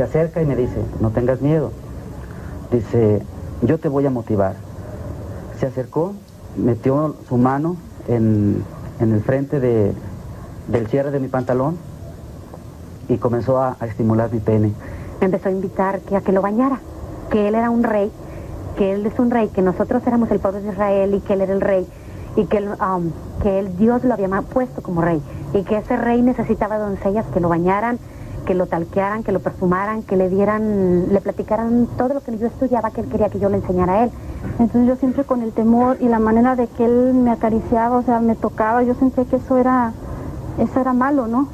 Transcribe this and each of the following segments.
acerca y me dice, no tengas miedo. Dice, yo te voy a motivar. Se acercó, metió su mano en el frente del cierre de mi pantalón y comenzó a estimular mi pene. Me empezó a invitar a que lo bañara, que él era un rey, que él es un rey, que nosotros éramos el pueblo de Israel y que él era el rey, y que Dios lo había puesto como rey, y que ese rey necesitaba doncellas que lo bañaran, que lo talquearan, que lo perfumaran, que le platicaran todo lo que yo estudiaba, que él quería que yo le enseñara a él. Entonces yo siempre con el temor y la manera de que él me acariciaba, o sea, me tocaba, yo sentía que eso era malo, ¿no?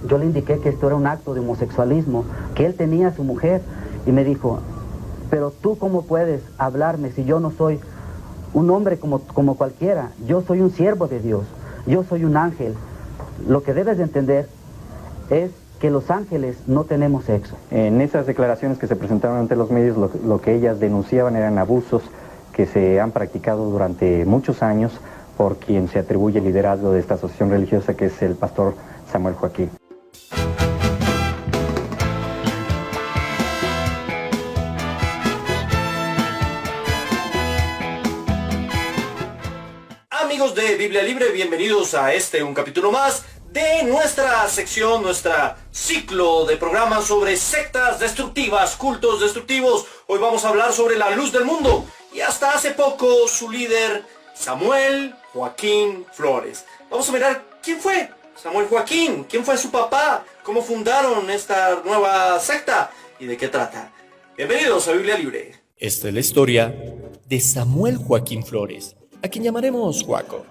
Yo le indiqué que esto era un acto de homosexualismo, que él tenía a su mujer, y me dijo, pero tú cómo puedes hablarme si yo no soy un hombre como cualquiera, yo soy un siervo de Dios, yo soy un ángel. Lo que debes de entender es que los ángeles no tenemos sexo. En esas declaraciones que se presentaron ante los medios, lo que ellas denunciaban eran abusos que se han practicado durante muchos años por quien se atribuye el liderazgo de esta asociación religiosa, que es el pastor Samuel Joaquín. Amigos de Biblia Libre, bienvenidos a un capítulo más de nuestra sección, nuestra ciclo de programas sobre sectas destructivas, cultos destructivos. Hoy vamos a hablar sobre la luz del mundo y hasta hace poco su líder, Samuel Joaquín Flores. Vamos a mirar quién fue Samuel Joaquín, quién fue su papá, cómo fundaron esta nueva secta y de qué trata. Bienvenidos a Biblia Libre. Esta es la historia de Samuel Joaquín Flores, a quien llamaremos Joaco.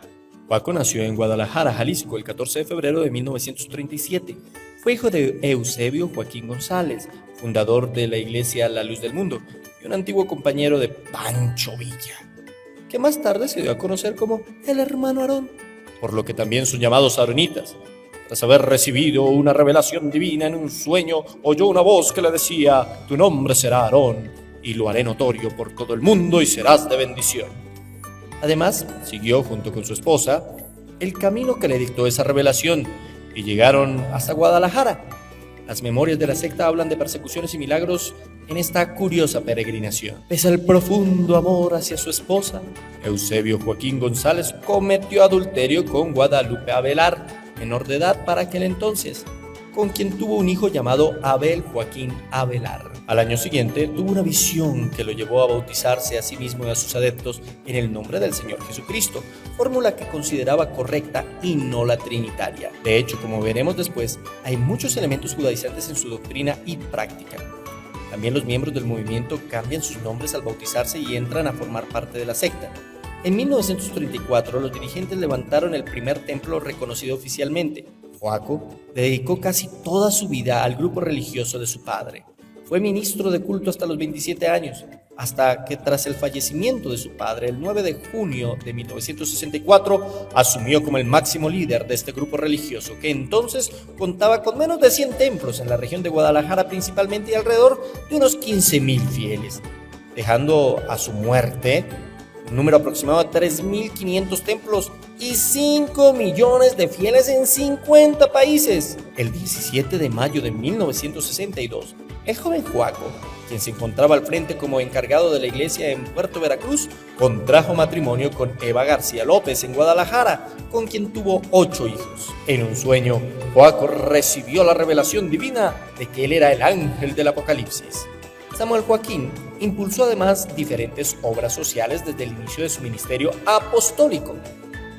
Joaco nació en Guadalajara, Jalisco, el 14 de febrero de 1937. Fue hijo de Eusebio Joaquín González, fundador de la iglesia La Luz del Mundo, y un antiguo compañero de Pancho Villa, que más tarde se dio a conocer como el hermano Aarón, por lo que también son llamados aaronitas. Tras haber recibido una revelación divina en un sueño, oyó una voz que le decía: tu nombre será Aarón, y lo haré notorio por todo el mundo y serás de bendición. Además, siguió junto con su esposa el camino que le dictó esa revelación y llegaron hasta Guadalajara. Las memorias de la secta hablan de persecuciones y milagros en esta curiosa peregrinación. Pese al profundo amor hacia su esposa, Eusebio Joaquín González cometió adulterio con Guadalupe Avelar, menor de edad para aquel entonces, con quien tuvo un hijo llamado Abel Joaquín Avelar. Al año siguiente tuvo una visión que lo llevó a bautizarse a sí mismo y a sus adeptos en el nombre del Señor Jesucristo, fórmula que consideraba correcta y no la trinitaria. De hecho, como veremos después, hay muchos elementos judaizantes en su doctrina y práctica. También los miembros del movimiento cambian sus nombres al bautizarse y entran a formar parte de la secta. En 1934, los dirigentes levantaron el primer templo reconocido oficialmente. Joaco dedicó casi toda su vida al grupo religioso de su padre. Fue ministro de culto hasta los 27 años, hasta que tras el fallecimiento de su padre, el 9 de junio de 1964, asumió como el máximo líder de este grupo religioso, que entonces contaba con menos de 100 templos en la región de Guadalajara principalmente y alrededor de unos 15,000 fieles, dejando a su muerte un número aproximado de 3,500 templos y 5 millones de fieles en 50 países. El 17 de mayo de 1962, el joven Joaco, quien se encontraba al frente como encargado de la iglesia en Puerto Veracruz, contrajo matrimonio con Eva García López en Guadalajara, con quien tuvo 8 hijos. En un sueño, Joaco recibió la revelación divina de que él era el ángel del Apocalipsis. Samuel Joaquín impulsó además diferentes obras sociales desde el inicio de su ministerio apostólico.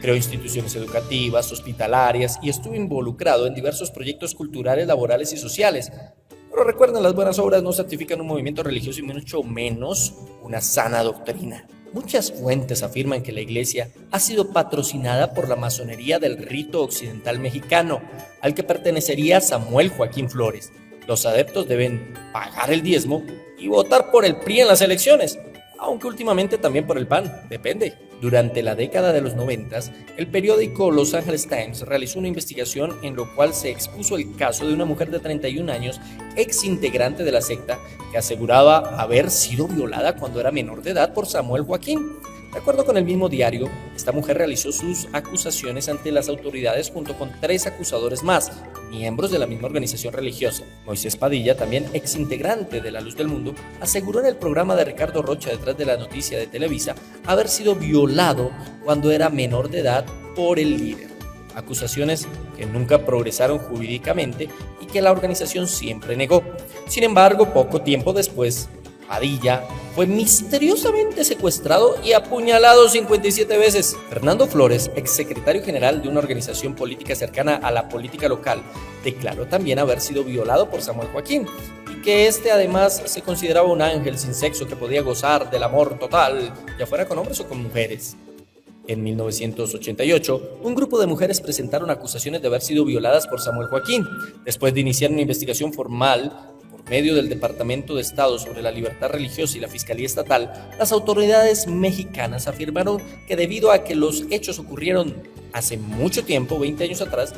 Creó instituciones educativas, hospitalarias y estuvo involucrado en diversos proyectos culturales, laborales y sociales. Pero recuerden, las buenas obras no certifican un movimiento religioso y mucho menos una sana doctrina. Muchas fuentes afirman que la iglesia ha sido patrocinada por la masonería del rito occidental mexicano, al que pertenecería Samuel Joaquín Flores. Los adeptos deben pagar el diezmo y votar por el PRI en las elecciones, aunque últimamente también por el PAN, depende. Durante la década de los 90, el periódico Los Angeles Times realizó una investigación en lo cual se expuso el caso de una mujer de 31 años, ex integrante de la secta, que aseguraba haber sido violada cuando era menor de edad por Samuel Joaquín. De acuerdo con el mismo diario, esta mujer realizó sus acusaciones ante las autoridades junto con 3 acusadores más, miembros de la misma organización religiosa. Moisés Padilla, también exintegrante de La Luz del Mundo, aseguró en el programa de Ricardo Rocha Detrás de la Noticia de Televisa haber sido violado cuando era menor de edad por el líder. Acusaciones que nunca progresaron jurídicamente y que la organización siempre negó. Sin embargo, poco tiempo después, Padilla fue misteriosamente secuestrado y apuñalado 57 veces. Fernando Flores, exsecretario general de una organización política cercana a la política local, declaró también haber sido violado por Samuel Joaquín y que este además se consideraba un ángel sin sexo que podía gozar del amor total, ya fuera con hombres o con mujeres. En 1988, un grupo de mujeres presentaron acusaciones de haber sido violadas por Samuel Joaquín. Después de iniciar una investigación formal por medio del Departamento de Estado sobre la Libertad Religiosa y la Fiscalía Estatal, las autoridades mexicanas afirmaron que debido a que los hechos ocurrieron hace mucho tiempo, 20 años atrás,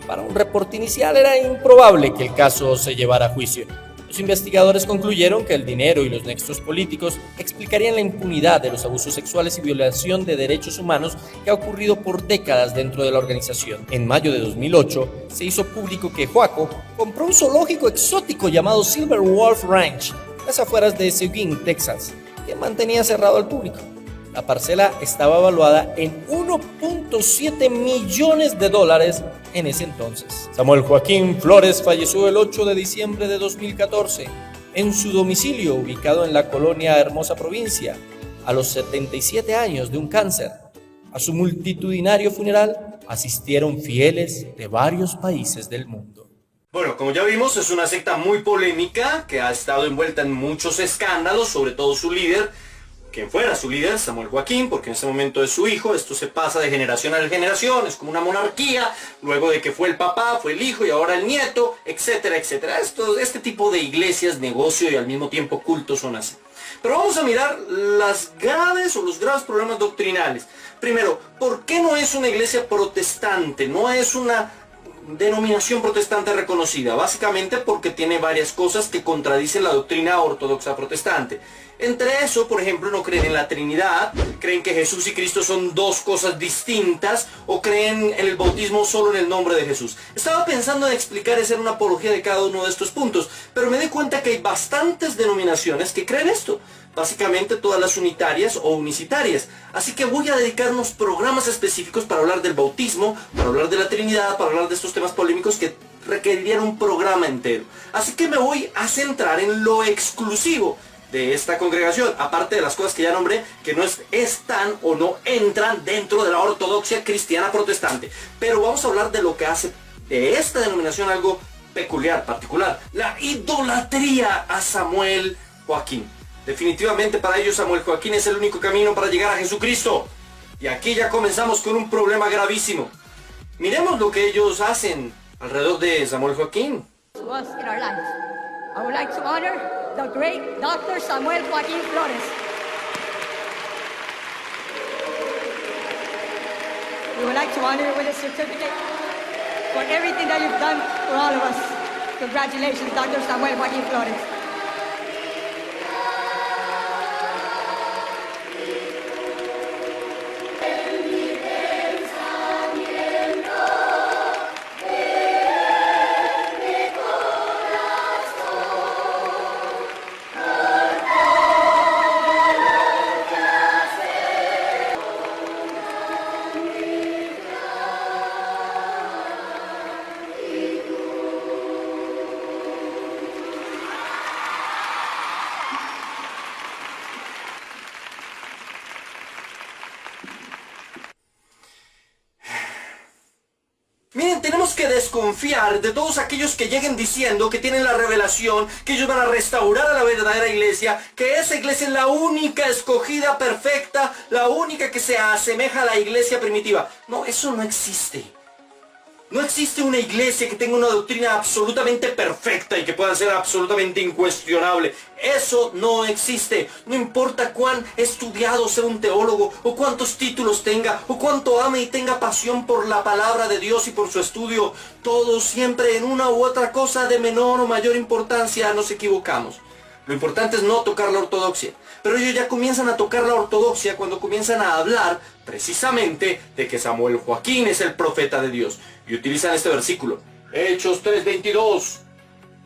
para un reporte inicial era improbable que el caso se llevara a juicio. Los investigadores concluyeron que el dinero y los nexos políticos explicarían la impunidad de los abusos sexuales y violación de derechos humanos que ha ocurrido por décadas dentro de la organización. En mayo de 2008 se hizo público que Joaco compró un zoológico exótico llamado Silver Wolf Ranch, en las afueras de Seguin, Texas, que mantenía cerrado al público. La parcela estaba evaluada en $1.7 millones en ese entonces. Samuel Joaquín Flores falleció el 8 de diciembre de 2014 en su domicilio ubicado en la colonia Hermosa Provincia, a los 77 años de un cáncer. A su multitudinario funeral asistieron fieles de varios países del mundo. Bueno, como ya vimos, es una secta muy polémica que ha estado envuelta en muchos escándalos, sobre todo su líder, quien fuera su líder, Samuel Joaquín, porque en ese momento es su hijo. Esto se pasa de generación a generación, es como una monarquía, luego de que fue el papá, fue el hijo y ahora el nieto, etcétera, etcétera. Este tipo de iglesias, negocio y al mismo tiempo culto son así. Pero vamos a mirar los graves problemas doctrinales. Primero, ¿por qué no es una iglesia protestante? No es una denominación protestante reconocida, básicamente porque tiene varias cosas que contradicen la doctrina ortodoxa protestante. Entre eso, por ejemplo, no creen en la Trinidad, creen que Jesús y Cristo son dos cosas distintas, o creen en el bautismo solo en el nombre de Jesús. Estaba pensando en explicar y hacer una apología de cada uno de estos puntos, pero me di cuenta que hay bastantes denominaciones que creen esto. Básicamente todas las unitarias o unicitarias. Así que voy a dedicar unos programas específicos para hablar del bautismo, para hablar de la Trinidad, para hablar de estos temas polémicos que requerirían un programa entero. Así que me voy a centrar en lo exclusivo de esta congregación, aparte de las cosas que ya nombré, que no están o no entran dentro de la ortodoxia cristiana protestante. Pero vamos a hablar de lo que hace de esta denominación algo peculiar, particular: la idolatría a Samuel Joaquín. Definitivamente para ellos Samuel Joaquín es el único camino para llegar a Jesucristo. Y aquí ya comenzamos con un problema gravísimo. Miremos lo que ellos hacen alrededor de Samuel Joaquín. I would like to honor the great Dr. Samuel Joaquín Flores. We would like to honor you with a certificate for everything that you've done for all of us. Congratulations, Dr. Samuel Joaquín Flores. Miren, tenemos que desconfiar de todos aquellos que lleguen diciendo que tienen la revelación, que ellos van a restaurar a la verdadera iglesia, que esa iglesia es la única escogida perfecta, la única que se asemeja a la iglesia primitiva. No, eso no existe. No existe una iglesia que tenga una doctrina absolutamente perfecta y que pueda ser absolutamente incuestionable. Eso no existe. No importa cuán estudiado sea un teólogo, o cuántos títulos tenga, o cuánto ame y tenga pasión por la palabra de Dios y por su estudio. Todos siempre en una u otra cosa de menor o mayor importancia nos equivocamos. Lo importante es no tocar la ortodoxia. Pero ellos ya comienzan a tocar la ortodoxia cuando comienzan a hablar precisamente de que Samuel Joaquín es el profeta de Dios. Y utilizan este versículo. Hechos 3:22.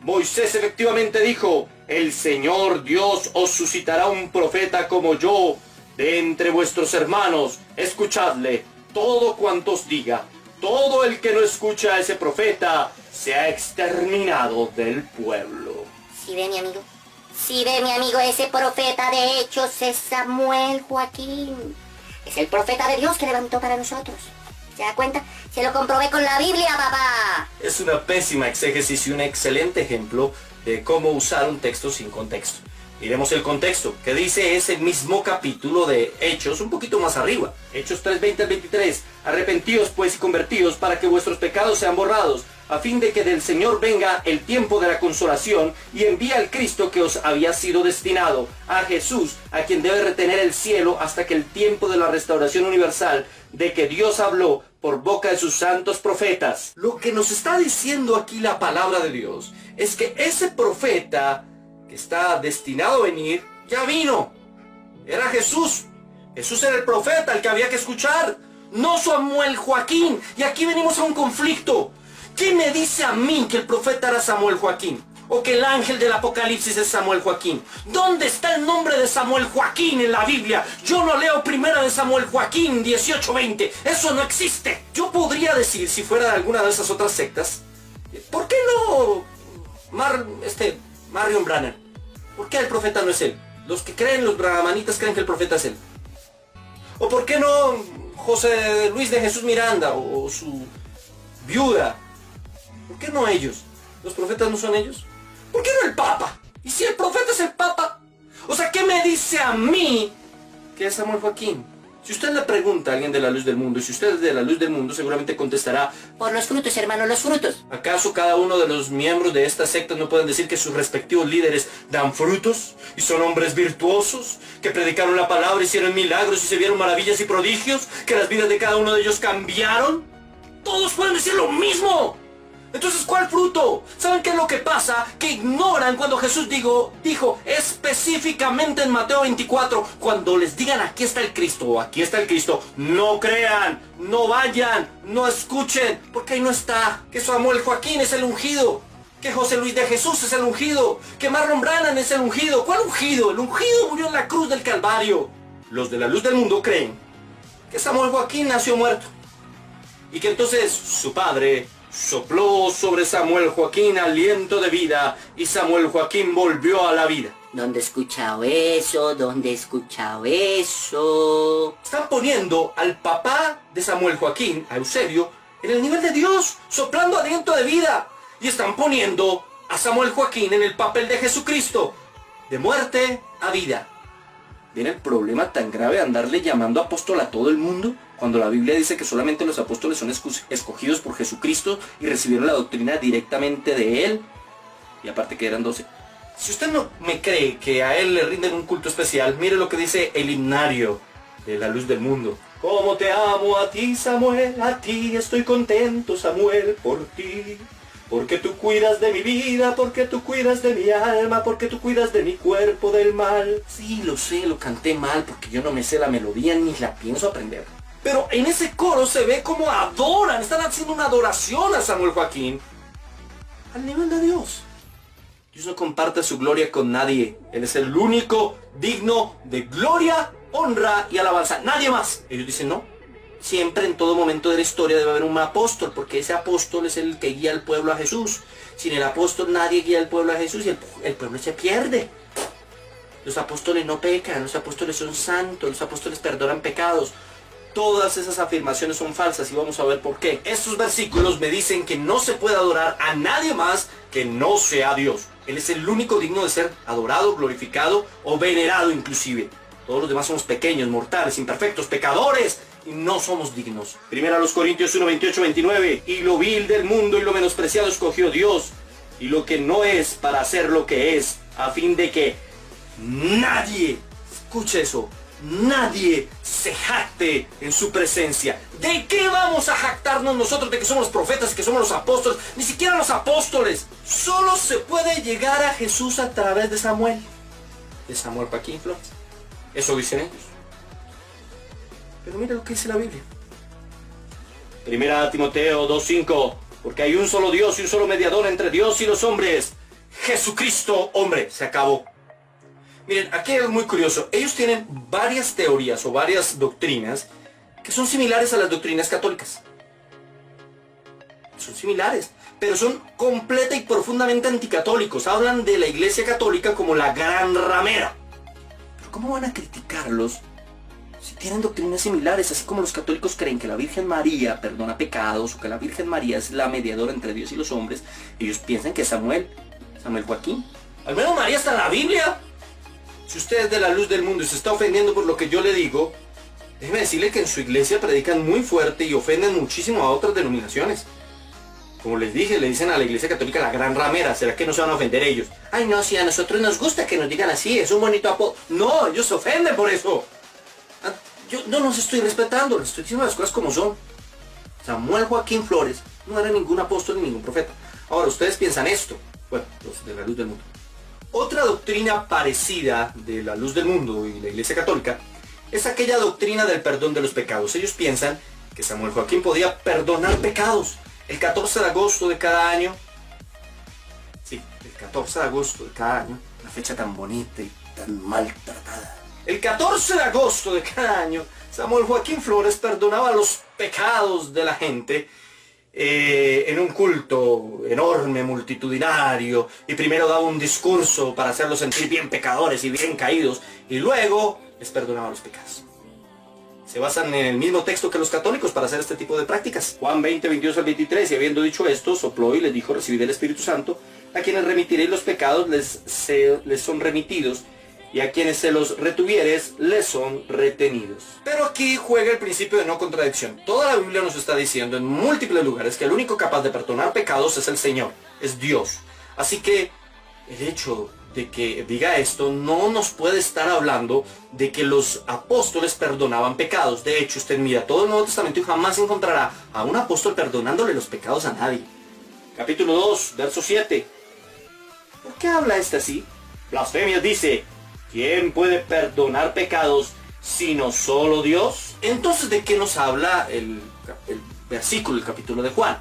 Moisés efectivamente dijo, el Señor Dios os suscitará un profeta como yo de entre vuestros hermanos. Escuchadle todo cuanto os diga. Todo el que no escucha a ese profeta sea exterminado del pueblo. ¿Sí ve, mi amigo? Sí ve, mi amigo, ese profeta de Hechos es Samuel Joaquín. Es el profeta de Dios que levantó para nosotros. ¿Se da cuenta? Se lo comprobé con la Biblia, papá. Es una pésima exégesis y un excelente ejemplo de cómo usar un texto sin contexto. Miremos el contexto, que dice es el mismo capítulo de Hechos, un poquito más arriba. Hechos 3:20 al 23. Arrepentíos pues y convertíos para que vuestros pecados sean borrados, a fin de que del Señor venga el tiempo de la consolación y envía al Cristo que os había sido destinado, a Jesús, a quien debe retener el cielo hasta que el tiempo de la restauración universal, de que Dios habló por boca de sus santos profetas. Lo que nos está diciendo aquí la palabra de Dios es que ese profeta que está destinado a venir, ya vino. Era Jesús. Jesús era el profeta, el que había que escuchar, no Samuel Joaquín. Y aquí venimos a un conflicto. ¿Quién me dice a mí que el profeta era Samuel Joaquín? ¿O que el ángel del Apocalipsis es Samuel Joaquín? ¿Dónde está el nombre de Samuel Joaquín en la Biblia? Yo no leo primera de Samuel Joaquín 18:20. Eso no existe. Yo podría decir, si fuera de alguna de esas otras sectas, ¿por qué no Marion Branham? ¿Por qué el profeta no es él? Los que creen, los brahmanitas creen que el profeta es él. ¿O por qué no José Luis de Jesús Miranda o su viuda? ¿Por qué no ellos? ¿Los profetas no son ellos? ¿Por qué no el Papa? ¿Y si el profeta es el Papa? O sea, ¿qué me dice a mí que es Samuel Joaquín? Si usted le pregunta a alguien de la luz del mundo, y si usted es de la luz del mundo, seguramente contestará, por los frutos, hermano, los frutos. ¿Acaso cada uno de los miembros de esta secta no pueden decir que sus respectivos líderes dan frutos? ¿Y son hombres virtuosos? ¿Que predicaron la palabra, hicieron milagros y se vieron maravillas y prodigios? ¿Que las vidas de cada uno de ellos cambiaron? Todos pueden decir lo mismo. Entonces, ¿cuál fruto? ¿Saben qué es lo que pasa? Que ignoran cuando Jesús dijo específicamente en Mateo 24, cuando les digan aquí está el Cristo o aquí está el Cristo, no crean, no vayan, no escuchen, porque ahí no está. Que Samuel Joaquín es el ungido, que José Luis de Jesús es el ungido, que Marlon Branham es el ungido. ¿Cuál ungido? El ungido murió en la cruz del Calvario. Los de la luz del mundo creen que Samuel Joaquín nació muerto y que entonces su padre sopló sobre Samuel Joaquín aliento de vida y Samuel Joaquín volvió a la vida. ¿Dónde he escuchado eso? ¿Dónde he escuchado eso? Están poniendo al papá de Samuel Joaquín, a Eusebio, en el nivel de Dios, soplando aliento de vida. Y están poniendo a Samuel Joaquín en el papel de Jesucristo, de muerte a vida. ¿Viene el problema tan grave de andarle llamando apóstol a todo el mundo? Cuando la Biblia dice que solamente los apóstoles son escogidos por Jesucristo y recibieron la doctrina directamente de Él. Y aparte que eran 12. Si usted no me cree que a Él le rinden un culto especial, mire lo que dice el himnario de la luz del mundo. Como te amo a ti, Samuel, a ti estoy contento, Samuel, por ti. Porque tú cuidas de mi vida, porque tú cuidas de mi alma, porque tú cuidas de mi cuerpo del mal. Sí, lo sé, lo canté mal porque yo no me sé la melodía ni la pienso aprender. Pero en ese coro se ve como adoran, están haciendo una adoración a Samuel Joaquín al nivel de Dios. Dios no comparte su gloria con nadie. Él es el único digno de gloria, honra y alabanza. Nadie más. Ellos dicen no. Siempre en todo momento de la historia debe haber un apóstol, porque ese apóstol es el que guía al pueblo a Jesús. Sin el apóstol nadie guía al pueblo a Jesús y el pueblo se pierde. Los apóstoles no pecan, los apóstoles son santos, los apóstoles perdonan pecados. Todas esas afirmaciones son falsas y vamos a ver por qué. Estos versículos me dicen que no se puede adorar a nadie más que no sea Dios. Él es el único digno de ser adorado, glorificado o venerado inclusive. Todos los demás somos pequeños, mortales, imperfectos, pecadores y no somos dignos. Primera a los Corintios 1, 28, 29. Y lo vil del mundo y lo menospreciado escogió Dios, y lo que no es para hacer lo que es, a fin de que nadie, escuche eso, nadie se jacte en su presencia. ¿De qué vamos a jactarnos nosotros de que somos los profetas y que somos los apóstoles? Ni siquiera los apóstoles. Solo se puede llegar a Jesús a través de Samuel. De Samuel Joaquín Flores. Eso dicen ellos. Pero mira lo que dice la Biblia. Primera Timoteo 2:5. Porque hay un solo Dios y un solo mediador entre Dios y los hombres. Jesucristo, hombre. Se acabó. Miren, aquí hay algo muy curioso. Ellos tienen varias teorías o varias doctrinas que son similares a las doctrinas católicas. Son similares, pero son completa y profundamente anticatólicos. Hablan de la Iglesia Católica como la gran ramera. Pero ¿cómo van a criticarlos si tienen doctrinas similares? Así como los católicos creen que la Virgen María perdona pecados o que la Virgen María es la mediadora entre Dios y los hombres, ellos piensan que Samuel Joaquín. Al menos María está en la Biblia. Si usted es de la luz del mundo y se está ofendiendo por lo que yo le digo, déjeme decirle que en su iglesia predican muy fuerte y ofenden muchísimo a otras denominaciones. Como les dije, le dicen a la Iglesia Católica la gran ramera. ¿Será que no se van a ofender ellos? Ay no, si a nosotros nos gusta que nos digan así, es un bonito apodo. No, ellos se ofenden por eso. Yo no los estoy respetando, les estoy diciendo las cosas como son. Samuel Joaquín Flores no era ningún apóstol ni ningún profeta. Ahora, ustedes piensan esto. Bueno, los de la luz del mundo. Otra doctrina parecida de la luz del mundo y la Iglesia Católica es aquella doctrina del perdón de los pecados. Ellos piensan que Samuel Joaquín podía perdonar pecados. El 14 de agosto de cada año, sí, el 14 de agosto de cada año, una fecha tan bonita y tan maltratada. El 14 de agosto de cada año, Samuel Joaquín Flores perdonaba los pecados de la gente en un culto enorme, multitudinario, y primero daba un discurso para hacerlos sentir bien pecadores y bien caídos, y luego les perdonaba los pecados. Se basan en el mismo texto que los católicos para hacer este tipo de prácticas. Juan 20, 22 al 23, y habiendo dicho esto, sopló y les dijo: recibid el Espíritu Santo, a quienes remitiréis los pecados les son remitidos, y a quienes se los retuvieres les son retenidos. Pero aquí juega el principio de no contradicción. Toda la Biblia nos está diciendo en múltiples lugares que el único capaz de perdonar pecados es el Señor, es Dios. Así que el hecho de que diga esto no nos puede estar hablando de que los apóstoles perdonaban pecados. De hecho, usted mira todo el Nuevo Testamento y jamás encontrará a un apóstol perdonándole los pecados a nadie. Capítulo 2, verso 7. ¿Por qué habla este así? Blasfemias dice: ¿quién puede perdonar pecados sino solo Dios? Entonces, ¿de qué nos habla el versículo, el capítulo de Juan?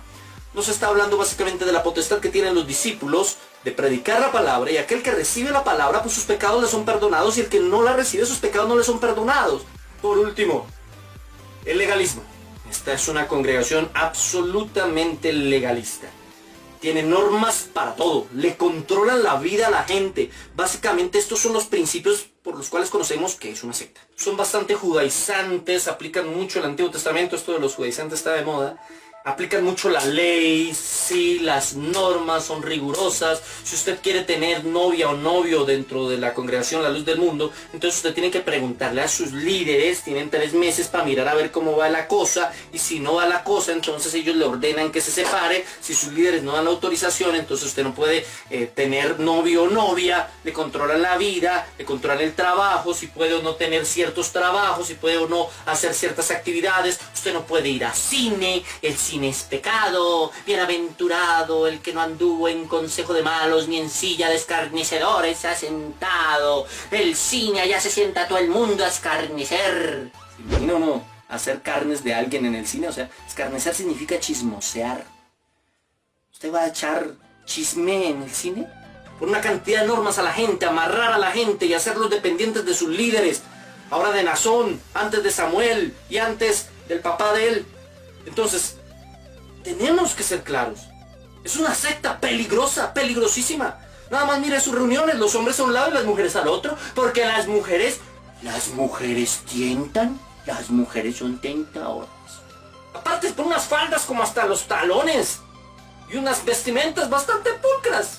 Nos está hablando básicamente de la potestad que tienen los discípulos de predicar la palabra, y aquel que recibe la palabra, pues sus pecados le son perdonados, y el que no la recibe, sus pecados no le son perdonados. Por último, el legalismo. Esta es una congregación absolutamente legalista. Tiene normas para todo, le controlan la vida a la gente. Básicamente estos son los principios por los cuales conocemos que es una secta. Son bastante judaizantes, aplican mucho el Antiguo Testamento, esto de los judaizantes está de moda. Aplican mucho la ley, sí, las normas son rigurosas. Si usted quiere tener novia o novio dentro de la congregación La Luz del Mundo, entonces usted tiene que preguntarle a sus líderes. Tienen 3 meses para mirar a ver cómo va la cosa, y si no va la cosa, entonces ellos le ordenan que se separe. Si sus líderes no dan la autorización, entonces usted no puede tener novio o novia. Le controlan la vida, le controlan el trabajo, si puede o no tener ciertos trabajos, si puede o no hacer ciertas actividades. Usted no puede ir a cine, el cine es pecado. Bienaventurado el que no anduvo en consejo de malos, ni en silla de escarnecedores se ha sentado. El cine, allá se sienta todo el mundo a escarnecer. No, hacer carnes de alguien en el cine. O sea, escarnecer significa chismosear. ¿Usted va a echar chisme en el cine? Por una cantidad de normas a la gente, amarrar a la gente y hacerlos dependientes de sus líderes. Ahora de Nazón, antes de Samuel y antes del papá de él. Entonces, tenemos que ser claros. Es una secta peligrosa, peligrosísima. Nada más mire sus reuniones, los hombres a un lado y las mujeres al otro. Porque las mujeres tientan, las mujeres son tentadoras. Aparte por unas faldas como hasta los talones. Y unas vestimentas bastante pulcras.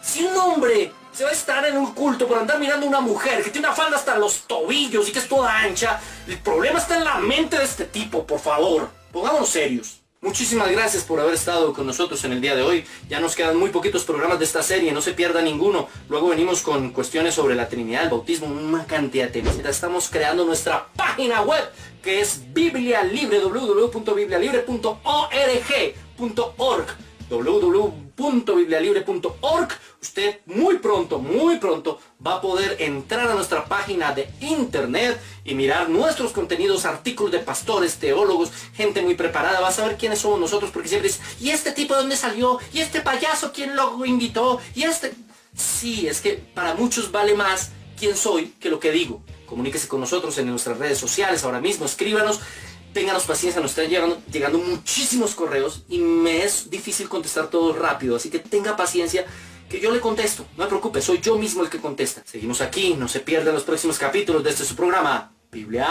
Si un hombre se va a estar en un culto por andar mirando a una mujer que tiene una falda hasta los tobillos y que es toda ancha, el problema está en la mente de este tipo, por favor. Pongámonos serios. Muchísimas gracias por haber estado con nosotros en el día de hoy. Ya nos quedan muy poquitos programas de esta serie, no se pierda ninguno. Luego venimos con cuestiones sobre la Trinidad, el bautismo, una cantidad de temas. Estamos creando nuestra página web, que es Biblia Libre, www.biblialibre.org. www.biblialibre.org. Usted muy pronto va a poder entrar a nuestra página de internet y mirar nuestros contenidos, artículos de pastores, teólogos, gente muy preparada. Va a saber quiénes somos nosotros, porque siempre dice, ¿y este tipo de dónde salió? ¿Y este payaso quién lo invitó? ¿Y este? Sí, es que para muchos vale más quién soy que lo que digo. Comuníquese con nosotros en nuestras redes sociales ahora mismo, escríbanos. Ténganos paciencia, nos están llegando muchísimos correos y me es difícil contestar todo rápido, así que tenga paciencia que yo le contesto, no me preocupe, soy yo mismo el que contesta. Seguimos aquí, no se pierdan los próximos capítulos de este su programa, Biblia